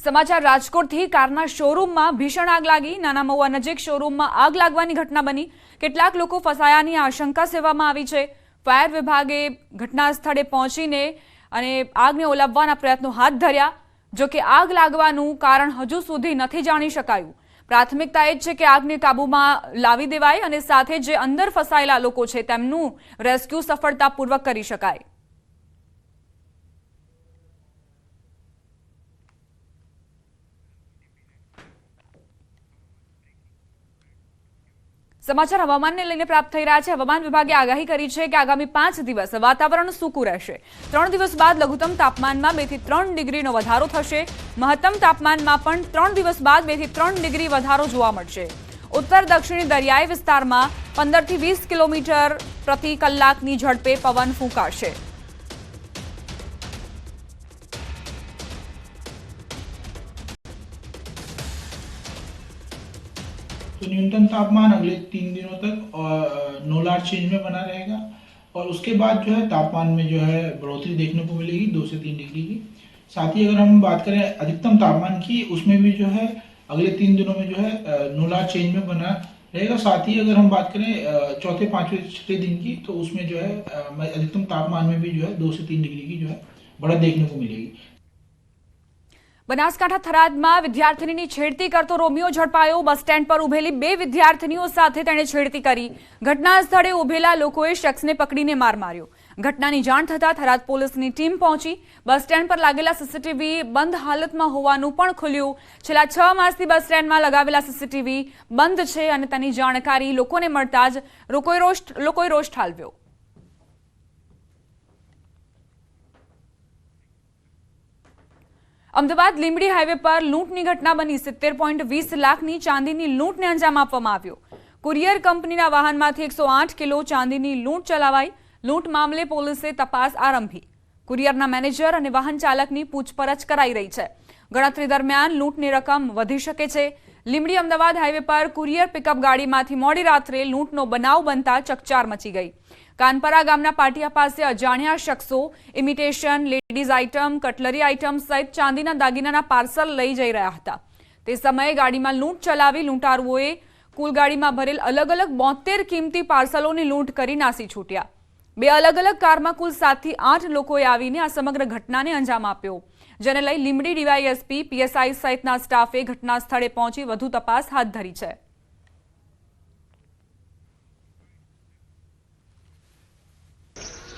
समाचार રાજકોટથી કારના શોરૂમમાં ભીષણ આગ લાગી। નાના મહુવા નજીક શોરૂમમાં આગ લાગવાની ઘટના બની। કેટલાક લોકો ફસાયાની આશંકા સેવામાં આવી છે। ફાયર વિભાગે ઘટના સ્થળે પહોંચીને અને આગને ઓલવવાના પ્રયત્નો હાથ ધર્યા। જો કે આગ લાગવાનું કારણ હજુ સુધી નથી જાણી શકાયું। પ્રાથમિકતા એ છે કે આગને કાબૂમાં લાવી દેવાય અને સાથે જે અંદર ફસાયેલા લોકો છે તેમનું રેસ્ક્યુ સફળતાપૂર્વક કરી શકાય। समाचार हवामान ने लईने प्राप्त थई रह्या छे। हवामान विभागे आगाही करी छे कि आगामी 5 दिवस वातावरण सूकू रहेशे। 3 दिवस बाद लघुत्तम तापमान में 2 થી 3 डिग्रीनो वधारो थशे। महत्तम तापमान में पण 3 दिवस बाद 2 થી 3 डिग्री वधारो जोवा मळशे। उत्तर दक्षिणी दरियाई विस्तार में 15 થી 20 किलोमीटर प्रति कलाकनी झड़पे पवन फूंकाशे। तो न्यूनतम तापमान अगले 3 दिनों तक नोलार चेंज में बना रहेगा और उसके बाद जो है तापमान में जो है बढ़ोतरी देखने को मिलेगी 2 से 3 डिग्री की। साथ ही अगर हम बात करें अधिकतम तापमान की, उसमें भी जो है अगले 3 दिनों में जो है नोलार चेंज में बना रहेगा। साथ ही अगर हम बात करें चौथे, पांचवें, छठे दिन की, तो उसमें जो है अधिकतम तापमान में भी जो है 2 से 3 डिग्री की जो है बढ़त देखने को मिलेगी। बनासकांठा थरादમાં વિદ્યાર્થીનીની છેડતી કરતો રોમિયો ઝડપાયો। બસ સ્ટેન્ડ પર ઉભેલી 2 વિદ્યાર્થીનીઓ સાથે તેણે છેડતી કરી। ઘટના સ્થળે ઉભેલા લોકોએ શખ્સને પકડીને માર માર્યો। ઘટનાની જાણ થતાં થરાદ પોલીસની ટીમ પહોંચી। બસ સ્ટેન્ડ પર લાગેલા સીસીટીવી બંધ હાલતમાં હોવાનું પણ ખુલ્યું। છેલ્લા 6 માસથી બસ સ્ટેન્ડમાં લગાવેલા સીસીટીવી બંધ છે અને તેની જાણકારી લોકોને મળતા જ લોકોએ રોષ ઠાલવ્યો। अमदावाद લીંબડી हाईवे पर लूंटनी घटना बनी। 70.20 लाखनी चांदीनी लूंटने अंजाम आपवामां आव्यो। कुरियर कंपनीना वाहनमांथी 108 किलो चांदीनी लूंट चलावाई। लूंट मामले पोलीसे तपास आरंभी। कुरियरना मैनेजर अने वाहन चालकनी पूछपरछ कराई रही है। गणतरी दरमियान लूंटनी रकम वधी शके छे। લીંબડી अमदावाद हाईवे पर कुरियर पिकअप गाड़ीमांथी मोडी रात्रे लूंटनो बनाव बनता चकचार मची गई। कानपरा गामना पाटिया पासे अजाण्या शख्सो imitation ladies item, cutlery item सहित चांदीना दागीनाना पार्सल लई जई रह्या हता। ते समये गाड़ीमां लूंट चलावी लूंटारुओए कुल गाड़ीमां भरेल अलग अलग 72 किंमती पार्सलोनी लूंट करी नासी छूट्या। 2 अलग अलग कारमां कुल 7 થી 8 लोकोए आवीने आ समग्र घटनाने अंजाम आप्यो। जेने लई લીંબડી ડીવાયએસપી, પીએસઆઈ सहितना स्टाफे घटना स्थळे पहोंची વધુ तपास हाथ धरी छे।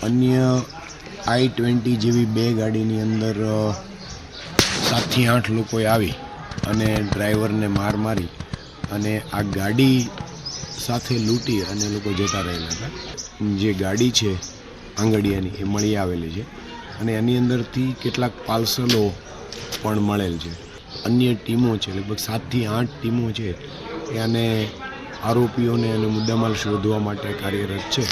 अन्य I-20 જેવી 2 ગાડીની અંદર 7 થી 8 લોકોએ આવી અને ડ્રાઈવરને માર મારી અને આ ગાડી સાથે લૂંટી અને લોકો જતા રહેલા હતા। જે ગાડી છે આંગડિયાની એ મળી આવેલી છે અને એની અંદરથી કેટલાક પાર્સલો પણ મળેલ છે। અન્ય ટીમો છે, લગભગ 7 થી 8 ટીમો છે, એને આરોપીઓને અને મુદ્દામાલ શોધવા માટે કાર્યરત છે।